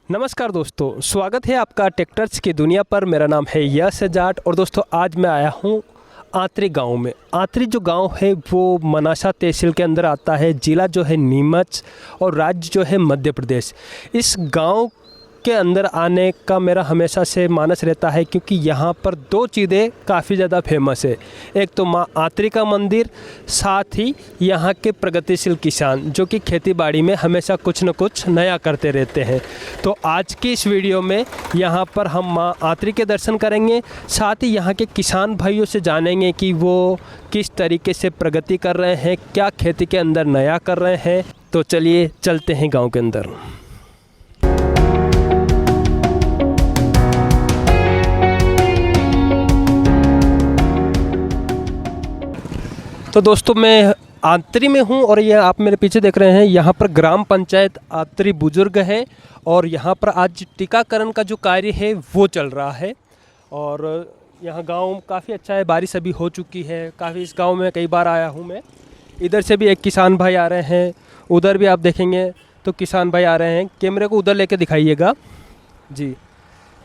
नमस्कार दोस्तों, स्वागत है आपका ट्रैक्टर्स की दुनिया पर। मेरा नाम है यश जाट और दोस्तों आज मैं आया हूँ आंतरी गांव में। आंतरी जो गांव है वो मनासा तहसील के अंदर आता है, ज़िला जो है नीमच और राज्य जो है मध्य प्रदेश। इस गांव के अंदर आने का मेरा हमेशा से मानस रहता है क्योंकि यहाँ पर दो चीज़ें काफ़ी ज़्यादा फेमस है। एक तो माँ आंतरी का मंदिर, साथ ही यहाँ के प्रगतिशील किसान जो कि खेती बाड़ी में हमेशा कुछ न कुछ नया करते रहते हैं। तो आज की इस वीडियो में यहाँ पर हम माँ आंतरी के दर्शन करेंगे, साथ ही यहाँ के किसान भाइयों से जानेंगे कि वो किस तरीके से प्रगति कर रहे हैं, क्या खेती के अंदर नया कर रहे हैं। तो चलिए चलते हैं गाँव के अंदर। तो दोस्तों मैं आंतरी में हूँ और ये आप मेरे पीछे देख रहे हैं, यहाँ पर ग्राम पंचायत आंतरी बुजुर्ग है और यहाँ पर आज टीकाकरण का जो कार्य है वो चल रहा है। और यहाँ गांव काफ़ी अच्छा है, बारिश अभी हो चुकी है काफ़ी। इस गांव में कई बार आया हूँ मैं। इधर से भी एक किसान भाई आ रहे हैं, उधर भी आप देखेंगे तो किसान भाई आ रहे हैं। कैमरे को उधर लेके दिखाइएगा जी।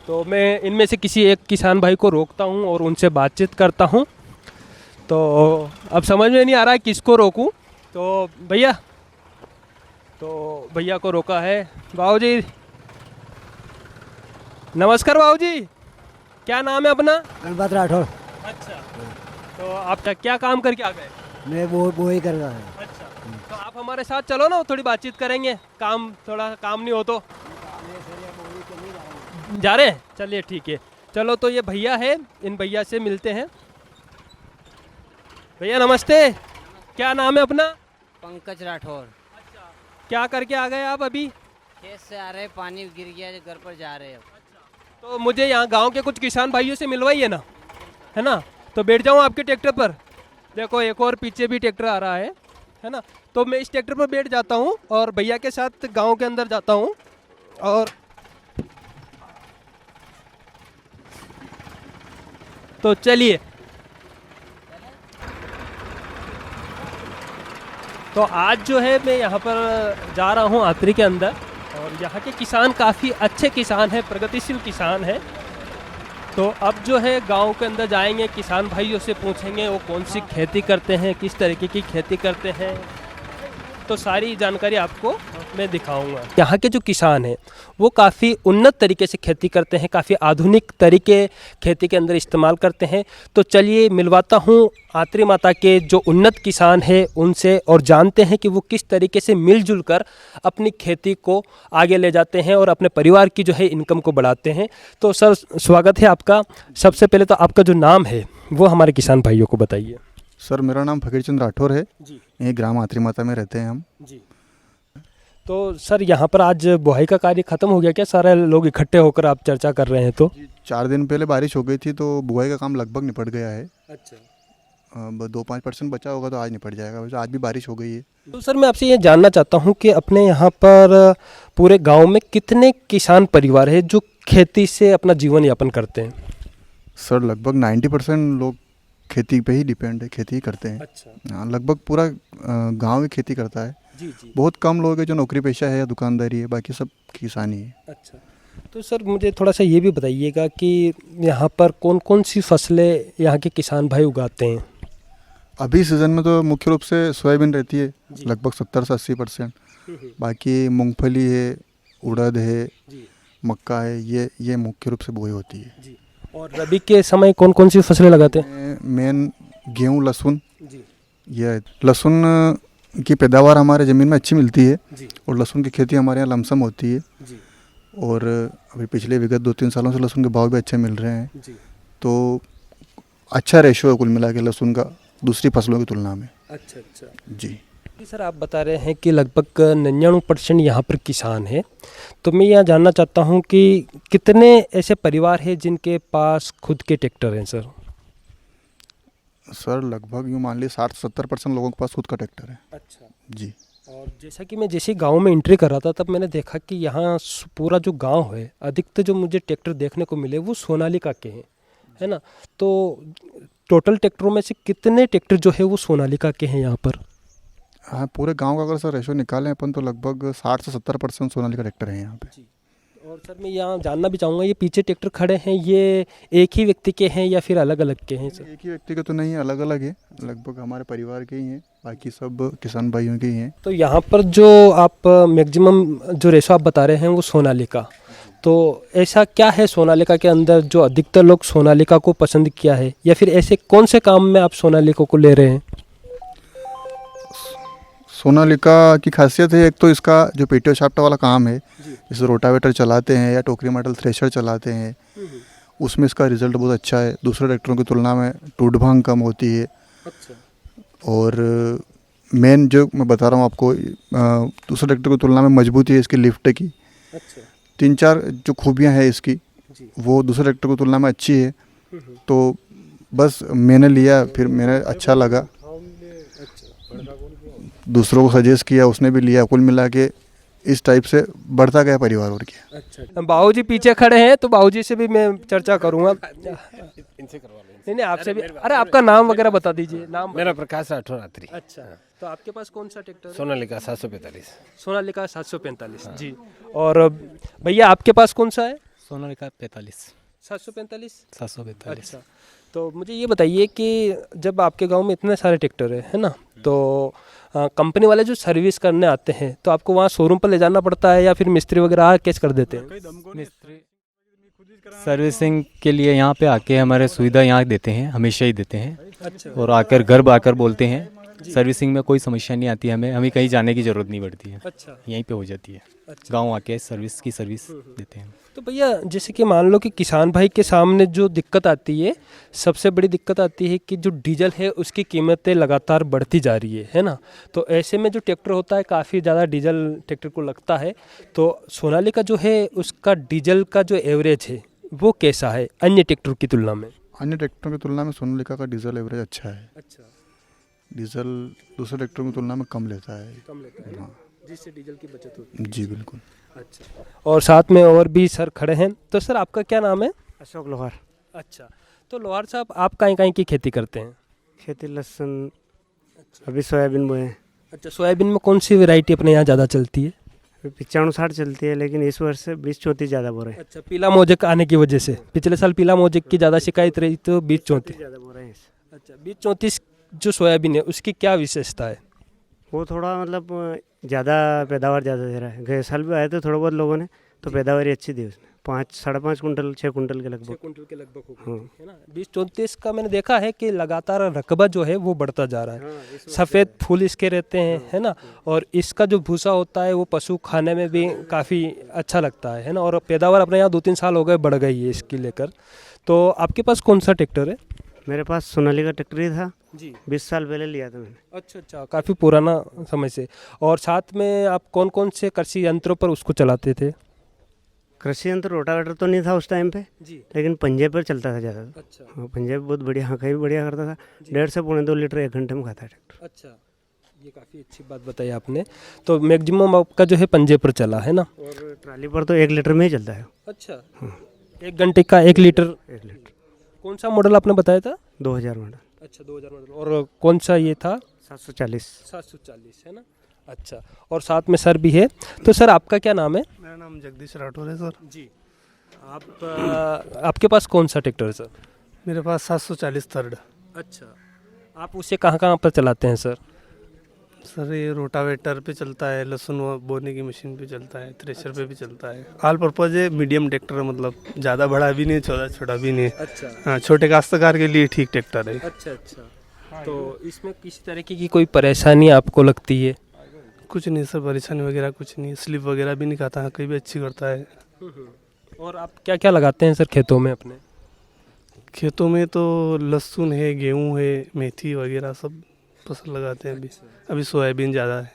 तो मैं इनमें से किसी एक किसान भाई को रोकता हूँ और उनसे बातचीत करता हूँ। तो अब समझ में नहीं आ रहा है किसको रोकूं। तो भैया को रोका है। बाबूजी नमस्कार। बाबूजी क्या नाम है अपना? गणपत राठौर। अच्छा, तो आप क्या काम करके आ गए? मैं वो ही कर रहा है। अच्छा, तो आप हमारे साथ चलो ना, थोड़ी बातचीत करेंगे। थोड़ा काम नहीं हो तो जा रहे हैं। चलिए ठीक है, चलो। तो ये भैया है, इन भैया से मिलते हैं। भैया नमस्ते। क्या नाम है अपना? पंकज राठौर। अच्छा, क्या करके आ गए आप अभी? खेत से आ रहे, पानी गिर गया, घर पर जा रहे हैं। अच्छा, तो मुझे यहाँ गांव के कुछ किसान भाइयों से मिलवाइए ना, है ना। तो बैठ जाऊँ आपके ट्रैक्टर पर। देखो एक और पीछे भी ट्रैक्टर आ रहा है ना। तो मैं इस ट्रैक्टर पर बैठ जाता हूँ और भैया के साथ गांव के अंदर जाता हूँ। और तो चलिए। तो आज जो है मैं यहाँ पर जा रहा हूँ आंतरी के अंदर और यहाँ के किसान काफ़ी अच्छे किसान हैं, प्रगतिशील किसान हैं। तो अब जो है गांव के अंदर जाएंगे, किसान भाइयों से पूछेंगे वो कौन सी खेती करते हैं, किस तरीके की खेती करते हैं। तो सारी जानकारी आपको मैं दिखाऊंगा। यहाँ के जो किसान हैं वो काफ़ी उन्नत तरीके से खेती करते हैं, काफ़ी आधुनिक तरीके खेती के अंदर इस्तेमाल करते हैं। तो चलिए मिलवाता हूँ आंतरी माता के जो उन्नत किसान हैं उनसे और जानते हैं कि वो किस तरीके से मिलजुल कर अपनी खेती को आगे ले जाते हैं और अपने परिवार की जो है इनकम को बढ़ाते हैं। तो सर स्वागत है आपका। सबसे पहले तो आपका जो नाम है वो हमारे किसान भाइयों को बताइए। सर मेरा नाम फकीर चंद राठौर है जी। ये ग्राम आंतरी माता में रहते हैं हम जी। तो सर यहाँ पर आज बुआई का कार्य खत्म हो गया क्या? सारे लोग इकट्ठे होकर आप चर्चा कर रहे हैं तो? 4 दिन पहले बारिश हो गई थी तो बुआई का काम लगभग निपट गया है। अच्छा, 2-5% बचा होगा तो आज निपट जाएगा। वैसे आज भी बारिश हो गई है। तो सर मैं आपसे ये जानना चाहता हूँ कि अपने यहाँ पर पूरे गांव में कितने किसान परिवार है जो खेती से अपना जीवन यापन करते हैं? सर लगभग 90% लोग खेती पे ही डिपेंड है, खेती ही करते हैं। अच्छा। हाँ, लगभग पूरा गांव ही खेती करता है। जी जी। बहुत कम लोग हैं जो नौकरी पेशा है या दुकानदारी है, बाकी सब किसानी है। अच्छा, तो सर मुझे थोड़ा सा ये भी बताइएगा कि यहाँ पर कौन कौन सी फसलें यहाँ के किसान भाई उगाते हैं? अभी सीज़न में तो मुख्य रूप से सोयाबीन रहती है, जी। लगभग 70 से 80%। बाकी मूंगफली है, उड़द है, जी। मक्का है, ये मुख्य रूप से बुआई होती है। जी। और रबी के समय कौन कौन सी फसलें लगाते हैं? मेन गेहूँ, लहसुन। जी। ये लहसुन की पैदावार हमारे ज़मीन में अच्छी मिलती है जी। और लहसुन की खेती हमारे यहाँ लमसम होती है। जी। और अभी पिछले विगत 2-3 सालों से लहसुन के भाव भी अच्छे मिल रहे हैं। जी। तो अच्छा रेशो है कुल मिला के लहसुन का दूसरी फसलों की तुलना में। अच्छा अच्छा जी जी। सर आप बता रहे हैं कि लगभग 99% यहाँ पर किसान है। तो मैं यह जानना चाहता हूँ कि कितने ऐसे परिवार हैं जिनके पास खुद के ट्रैक्टर हैं सर? सर लगभग यूँ मान लीजिए 60-70% लोगों के पास खुद का ट्रैक्टर है। अच्छा। जी। और जैसा कि मैं जैसे गांव में एंट्री कर रहा था तब मैंने देखा कि यहाँ पूरा जो गांव है अधिकतर जो मुझे ट्रैक्टर देखने को मिले वो सोनालिका के हैं, है ना। तो टोटल ट्रैक्टरों में से कितने ट्रैक्टर जो है वो सोनालिका के हैं यहाँ पर? हाँ, पूरे गांव का अगर सर रेशो निकालें अपन तो लगभग 60 से 70% सोनालिका ट्रैक्टर है यहाँ पे। जी। और सर मैं यहाँ जानना भी चाहूँगा, ये पीछे ट्रैक्टर खड़े हैं ये एक ही व्यक्ति के हैं या फिर अलग अलग के हैं सर? एक ही व्यक्ति के तो नहीं है, अलग अलग है, लगभग हमारे परिवार के ही हैं, बाकी सब किसान भाइयों के ही हैं। तो यहाँ पर जो आप मैक्सिमम जो रेशो आप बता रहे हैं वो सोनालिका, तो ऐसा क्या है सोनालिका के अंदर जो अधिकतर लोग सोनालिका को पसंद किया है, या फिर ऐसे कौन से काम में आप सोनालिका को ले रहे हैं? सोनालिका की खासियत है एक तो इसका जो पेटियो शाफ्ट वाला काम है, जैसे रोटावेटर चलाते हैं या टोकरी मॉडल थ्रेशर चलाते हैं, उसमें इसका रिजल्ट बहुत अच्छा है। दूसरे ट्रैक्टरों की तुलना में टूट भांग कम होती है। अच्छा। और मेन जो मैं बता रहा हूँ आपको, दूसरे ट्रैक्टर की तुलना में मजबूती है इसकी लिफ्ट की। अच्छा 3-4 जो खूबियाँ हैं इसकी, जी। वो दूसरे ट्रैक्टर की तुलना में अच्छी है। तो बस मैंने लिया, फिर मैंने अच्छा लगा, दूसरों को सजेस्ट किया, उसने भी लिया, कुल मिला के इस टाइप से बढ़ता गया परिवार। और क्या। अच्छा, बाबूजी पीछे खड़े हैं तो बाबूजी से भी मैं चर्चा करूंगा। नहीं आपसे भी, अरे आपका नाम वगैरह बता दीजिए। नाम? मेरा प्रकाश राठौर आत्री। अच्छा, तो आपके पास कौन सा ट्रैक्टर है? सोनालिका 745। सोनालिका 745 जी। और भैया आपके पास कौन सा है? सोनालिका 45 745। 745। अच्छा, तो मुझे ये बताइए कि जब आपके गांव में इतने सारे ट्रैक्टर है ना, तो कंपनी वाले जो सर्विस करने आते हैं तो आपको वहाँ शोरूम पर ले जाना पड़ता है या फिर मिस्त्री वगैरह कैच कर देते हैं? मिस्त्री सर्विसिंग के लिए यहाँ पे आके हमारे सुविधा यहाँ देते हैं, हमेशा ही देते हैं। अच्छा। और आकर घर आकर बोलते हैं। सर्विसिंग में कोई समस्या नहीं आती, हमें कहीं जाने की ज़रूरत नहीं पड़ती है, अच्छा। यहीं पे हो जाती है। अच्छा। गांव आके सर्विस देते हैं। तो भैया जैसे कि मान लो कि किसान भाई के सामने जो दिक्कत आती है, सबसे बड़ी दिक्कत आती है कि जो डीजल है उसकी कीमतें लगातार बढ़ती जा रही है ना। तो ऐसे में जो ट्रैक्टर होता है काफ़ी ज़्यादा डीजल ट्रैक्टर को लगता है, तो सोनालिका जो है उसका डीजल का जो एवरेज है वो कैसा है अन्य ट्रैक्टर की तुलना में? अन्य ट्रैक्टरों की तुलना में सोनालिका का डीजल एवरेज अच्छा है। अच्छा, डीजल दूसरे ट्रैक्टरों की तुलना में कम लेता है। कम लेता है, हाँ जिससे डीजल की बचत होती जी बिल्कुल। है। अच्छा, और साथ में और भी सर खड़े हैं। तो सर आपका क्या नाम है? अशोक लोहार। अच्छा, तो लोहार साहब आप कहीं कहीं की खेती करते हैं? खेती लहसुन, अभी सोयाबीन बोए हैं। अच्छा, सोयाबीन में कौन सी वैरायटी अपने यहाँ ज़्यादा चलती है? 95-60 चलती है, लेकिन इस वर्ष 20-34 ज़्यादा बो रहे हैं। अच्छा, पीला मोजेक आने की वजह से पिछले साल पीला मोजेक की ज़्यादा शिकायत रही तो 20-34। ज़्यादा बो रहे हैं। अच्छा, 20-34 जो सोयाबीन है उसकी क्या विशेषता है? वो थोड़ा मतलब ज़्यादा पैदावार ज़्यादा दे रहा है। गए साल भी आए थे थोड़ा बहुत लोगों ने, तो पैदावार अच्छी दी उसने, 5-5.5 कुंटल 6 कुंटल के लगभग। कुंटल के लगभग हो हाँ। है ना। 20-34 का मैंने देखा है कि लगातार रकबा जो है वो बढ़ता जा रहा है। सफ़ेद फूल इसके रहते हैं, है ना, और इसका जो भूसा होता है वो पशु खाने में भी काफ़ी अच्छा लगता है ना। और पैदावार अपने यहाँ 2-3 साल हो गए बढ़ गई है इसकी लेकर। तो आपके पास कौन सा ट्रैक्टर है? मेरे पास सोनालिका ट्रैक्टर ही था, जी। 20 साल पहले लिया था मैंने। अच्छा अच्छा, काफ़ी पुराना समय से। और साथ में आप कौन कौन से कृषि यंत्रों पर उसको चलाते थे? कृषि यंत्र रोटावेटर तो नहीं था उस टाइम पे, जी। लेकिन पंजे पर चलता था ज़्यादा। अच्छा हाँ, पंजे बहुत बढ़िया, हाँ कहीं भी बढ़िया करता था। 1.5 से 2.5 लीटर 1 घंटे में खाता है ट्रैक्टर। अच्छा, ये काफ़ी अच्छी बात बताई आपने। तो मैक्सिमम आपका जो है पंजे पर चला है ना। और ट्राली पर तो 1 लीटर में ही चलता है। अच्छा, 1 घंटे का 1 लीटर। 1 लीटर। कौन सा मॉडल आपने बताया था? 2000 मॉडल। अच्छा, 2000 मॉडल। और कौन सा ये था? 740। 740 है ना। अच्छा, और साथ में सर भी है। तो सर आपका क्या नाम है? मेरा नाम जगदीश राठौर है सर। जी। आप आपके पास कौन सा ट्रैक्टर है सर? मेरे पास 740 थर्ड। अच्छा, आप उसे कहाँ कहाँ पर चलाते हैं सर? सर ये रोटावेटर पे चलता है, लहसुन बोने की मशीन पे चलता है, थ्रेशर पे भी चलता है। ऑल पर्पज है, मीडियम ट्रैक्टर है, मतलब ज़्यादा बड़ा भी नहीं, छोटा भी नहीं। अच्छा हाँ, छोटे काश्तकार के लिए ठीक ट्रैक्टर है। अच्छा अच्छा। तो इसमें किसी तरीके की कोई परेशानी आपको लगती है? कुछ नहीं सर, परेशानी वगैरह कुछ नहीं, स्लिप वगैरह भी नहीं खाता, कहीं भी अच्छी करता है। और आप क्या क्या लगाते हैं सर खेतों में अपने? खेतों में तो लहसुन है, गेहूँ है, मेथी वगैरह सब फसल लगाते हैं। अभी सोयाबीन ज़्यादा है।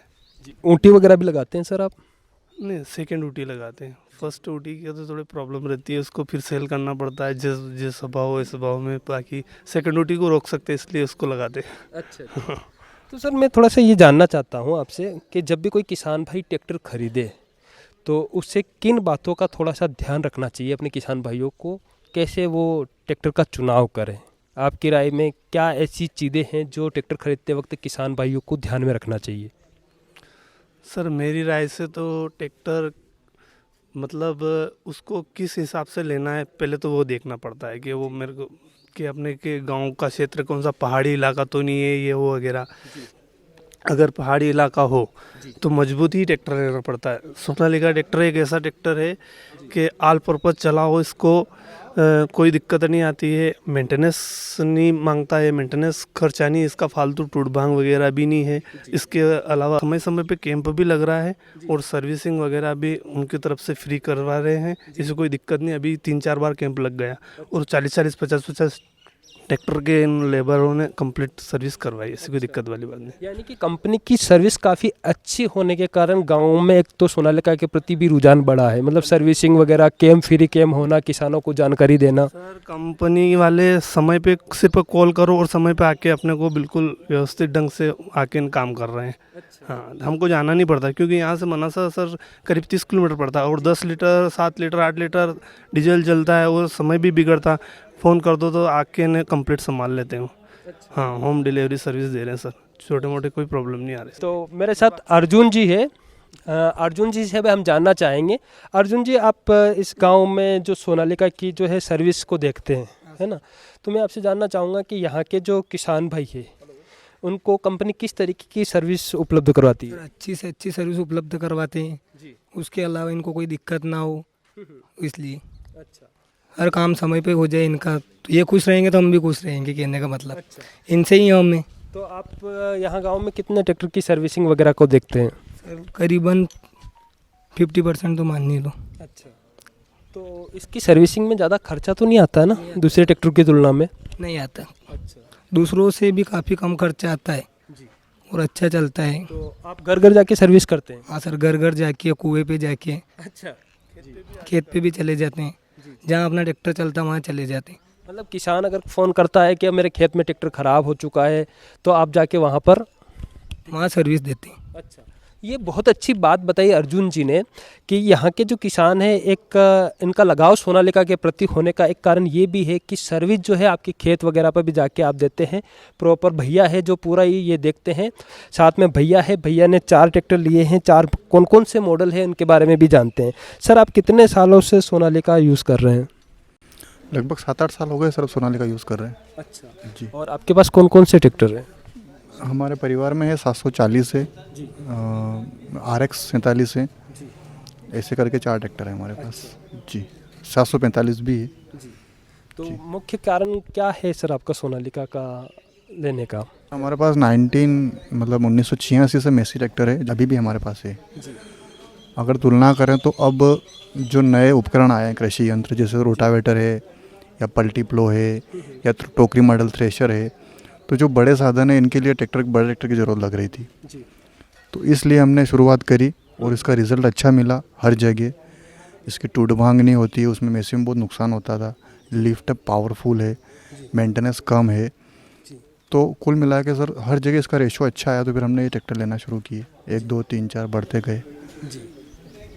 जी, ऊँटी वगैरह भी लगाते हैं सर आप? नहीं, सेकंड ऊटी लगाते हैं। फर्स्ट ऊटी की तो थोड़ी प्रॉब्लम रहती है, उसको फिर सेल करना पड़ता है जिस भाव इस भाव में, बाकी सेकंड ऊटी को रोक सकते हैं, इसलिए उसको लगाते हैं। अच्छा। तो सर मैं थोड़ा सा ये जानना चाहता हूँ आपसे कि जब भी कोई किसान भाई ट्रैक्टर खरीदे तो उससे किन बातों का थोड़ा सा ध्यान रखना चाहिए अपने किसान भाइयों को, कैसे वो ट्रैक्टर का चुनाव करें? आपकी राय में क्या ऐसी चीज़ें हैं जो ट्रैक्टर खरीदते वक्त किसान भाइयों को ध्यान में रखना चाहिए? सर मेरी राय से तो ट्रैक्टर मतलब उसको किस हिसाब से लेना है पहले तो वो देखना पड़ता है कि वो मेरे को कि अपने के गांव का क्षेत्र कौन सा पहाड़ी इलाका तो नहीं है ये वो वगैरह। अगर पहाड़ी इलाका हो तो मजबूत ही ट्रैक्टर लेना पड़ता है। सोनालिका ट्रैक्टर एक ऐसा ट्रैक्टर है कि ऑल पर्पज चला हो, इसको कोई दिक्कत नहीं आती है, मेंटेनेंस नहीं मांगता है, मेंटेनेंस खर्चा नहीं, इसका फालतू टूट भांग वगैरह भी नहीं है। इसके अलावा समय समय पे कैंप भी लग रहा है और सर्विसिंग वगैरह भी उनकी तरफ से फ्री करवा रहे हैं, इसे कोई दिक्कत नहीं। अभी 3-4 बार कैंप लग गया और 40-40, 50-50 ट्रैक्टर के इन लेबरों ने कंप्लीट सर्विस करवाई, ऐसी कोई दिक्कत वाली बात नहीं। यानी कि कंपनी की सर्विस काफ़ी अच्छी होने के कारण गाँव में एक तो सोनालिका के प्रति भी रुझान बढ़ा है, मतलब सर्विसिंग वगैरह, कैम फ्री कैम होना, किसानों को जानकारी देना। सर कंपनी वाले समय पे सिर्फ कॉल करो और समय पे आके अपने को बिल्कुल व्यवस्थित ढंग से आके इन काम कर रहे हैं। हाँ, हमको जाना नहीं पड़ता क्योंकि यहाँ से मनासा सर करीब 30 किलोमीटर पड़ता है और 10 लीटर 7 लीटर 8 लीटर डीजल जलता है और समय भी बिगड़ता। फ़ोन कर दो तो आके ने कंप्लीट संभाल लेते हो। हाँ, होम डिलीवरी सर्विस दे रहे हैं सर, छोटे मोटे कोई प्रॉब्लम नहीं आ रही। तो मेरे साथ अर्जुन जी है, अर्जुन जी से भी हम जानना चाहेंगे। अर्जुन जी, आप इस गांव में जो सोनालिका की जो है सर्विस को देखते हैं, है ना, तो मैं आपसे जानना चाहूँगा कि यहाँ के जो किसान भाई है उनको कंपनी किस तरीके की सर्विस उपलब्ध करवाती है? अच्छी से अच्छी सर्विस उपलब्ध करवाते हैं जी। उसके अलावा इनको कोई दिक्कत ना हो, इसलिए अच्छा, हर काम समय पे हो जाए इनका, तो ये खुश रहेंगे तो हम भी खुश रहेंगे, कहने का मतलब इनसे ही हमें। तो आप यहाँ गांव में कितने ट्रैक्टर की सर्विसिंग वगैरह को देखते हैं? सर करीबन 50% तो मान ही लो। अच्छा, तो इसकी सर्विसिंग में ज़्यादा खर्चा तो नहीं आता है ना दूसरे ट्रैक्टर की तुलना में? नहीं आता, अच्छा, दूसरों से भी काफ़ी कम खर्चा आता है जी। और अच्छा चलता है। तो आप घर घर जाके सर्विस करते हैं? हाँ सर, घर घर जाके, कुएं पे जाके, अच्छा, खेत पे भी चले जाते हैं, जहाँ अपना ट्रैक्टर चलता है वहाँ चले जाते हैं। मतलब किसान अगर फ़ोन करता है कि अब मेरे खेत में ट्रैक्टर ख़राब हो चुका है तो आप जाके वहाँ पर? वहाँ सर्विस देते हैं। अच्छा, ये बहुत अच्छी बात बताई अर्जुन जी ने कि यहाँ के जो किसान हैं, एक इनका लगाव सोनालिका के प्रति होने का एक कारण ये भी है कि सर्विस जो है आपके खेत वगैरह पर भी जाके आप देते हैं। प्रॉपर भैया है जो पूरा ये देखते हैं, साथ में भैया है, भैया ने 4 ट्रैक्टर लिए हैं, 4 कौन कौन से मॉडल है उनके बारे में भी जानते हैं। सर, आप कितने सालों से सोनालिका यूज़ कर रहे हैं? लगभग 7-8 साल हो गए सर सोनालिका यूज़ कर रहे हैं। अच्छा जी। और आपके पास कौन कौन से ट्रैक्टर हैं? हमारे परिवार में है 740 है, RX 47 है, ऐसे करके 4 ट्रैक्टर है हमारे पास जी। 745 भी है। तो मुख्य कारण क्या है सर आपका सोनालिका का लेने का? हमारे पास 1986 से मेसी ट्रैक्टर है, अभी भी हमारे पास है। अगर तुलना करें तो अब जो नए उपकरण आए हैं कृषि यंत्र, जैसे रोटावेटर है या पल्टी प्लो है या टोकरी मॉडल थ्रेशर है, तो जो बड़े साधन है इनके लिए बड़े ट्रैक्टर की ज़रूरत लग रही थी जी। तो इसलिए हमने शुरुआत करी और इसका रिज़ल्ट अच्छा मिला। हर जगह इसकी टूट भांग नहीं होती है, उसमें मेसी में बहुत नुकसान होता था, लिफ्ट पावरफुल है, मेंटेनेंस कम है। तो कुल मिला के सर हर जगह इसका रेशो अच्छा आया, तो फिर हमने ये ट्रैक्टर लेना शुरू किए, 1, 2, 3, 4 बढ़ते गए जी।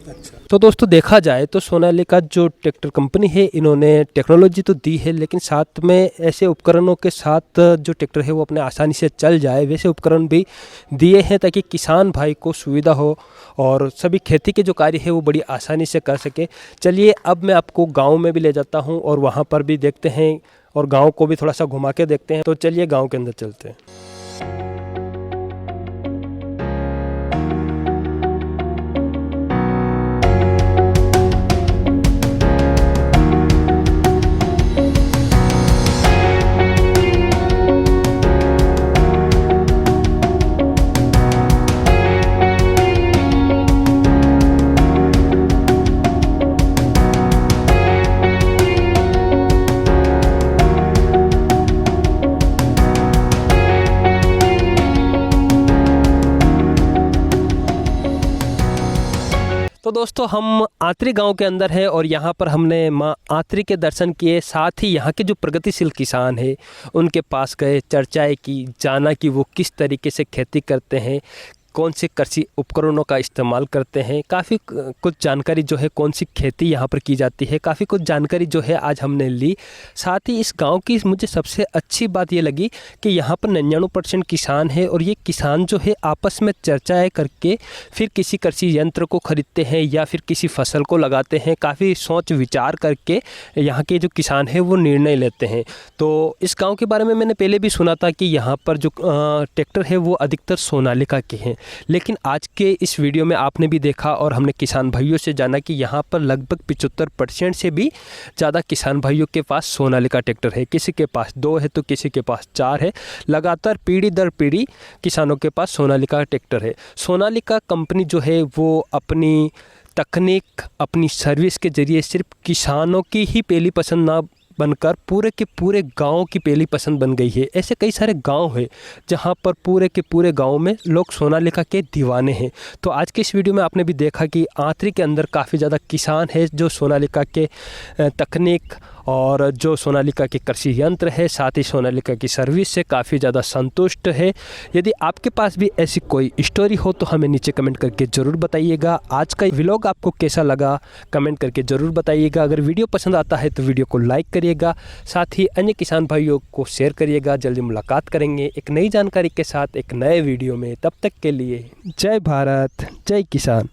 अच्छा, तो दोस्तों देखा जाए तो सोनालिका जो ट्रैक्टर कंपनी है, इन्होंने टेक्नोलॉजी तो दी है, लेकिन साथ में ऐसे उपकरणों के साथ जो ट्रैक्टर है वो अपने आसानी से चल जाए वैसे उपकरण भी दिए हैं ताकि किसान भाई को सुविधा हो और सभी खेती के जो कार्य है वो बड़ी आसानी से कर सके। चलिए अब मैं आपको गाँव में भी ले जाता हूँ और वहाँ पर भी देखते हैं और गाँव को भी थोड़ा सा घुमा के देखते हैं। तो चलिए गाँव के अंदर चलते हैं। तो दोस्तों हम आंतरी गांव के अंदर है और यहाँ पर हमने माँ आंतरी के दर्शन किए, साथ ही यहाँ के जो प्रगतिशील किसान है उनके पास गए, चर्चाएं की, जाना कि वो किस तरीके से खेती करते हैं, कौन से कृषि उपकरणों का इस्तेमाल करते हैं, काफ़ी कुछ जानकारी जो है कौन सी खेती यहाँ पर की जाती है, काफ़ी कुछ जानकारी जो है आज हमने ली। साथ ही इस गांव की मुझे सबसे अच्छी बात ये लगी कि यहाँ पर 99% किसान है और ये किसान जो है आपस में चर्चाएँ करके फिर किसी कृषि यंत्र को खरीदते हैं या फिर किसी फसल को लगाते हैं। काफ़ी सोच विचार करके यहाँ के जो किसान हैं वो निर्णय लेते हैं। तो इस गाँव के बारे में मैंने पहले भी सुना था कि यहाँ पर जो ट्रैक्टर है वो अधिकतर सोनालिका के हैं, लेकिन आज के इस वीडियो में आपने भी देखा और हमने किसान भाइयों से जाना कि यहाँ पर लगभग 75% से भी ज़्यादा किसान भाइयों के पास सोनालिका ट्रैक्टर है। किसी के पास 2 है तो किसी के पास 4 है। लगातार पीढ़ी दर पीढ़ी किसानों के पास सोनालिका ट्रैक्टर है। सोनालिका कंपनी जो है वो अपनी तकनीक, अपनी सर्विस के ज़रिए सिर्फ किसानों की ही पहली पसंद ना बनकर पूरे के पूरे गांव की पहली पसंद बन गई है। ऐसे कई सारे गांव हैं जहां पर पूरे के पूरे गांव में लोग सोनालिका के दीवाने हैं। तो आज के इस वीडियो में आपने भी देखा कि आंतरी के अंदर काफ़ी ज़्यादा किसान है जो सोनालिका के तकनीक और जो सोनालिका के कृषि यंत्र है, साथ ही सोनालिका की सर्विस से काफ़ी ज़्यादा संतुष्ट है। यदि आपके पास भी ऐसी कोई स्टोरी हो तो हमें नीचे कमेंट करके ज़रूर बताइएगा। आज का व्लॉग आपको कैसा लगा कमेंट करके ज़रूर बताइएगा। अगर वीडियो पसंद आता है तो वीडियो को लाइक करिएगा, साथ ही अन्य किसान भाइयों को शेयर करिएगा। जल्दी मुलाकात करेंगे एक नई जानकारी के साथ एक नए वीडियो में। तब तक के लिए जय भारत, जय किसान।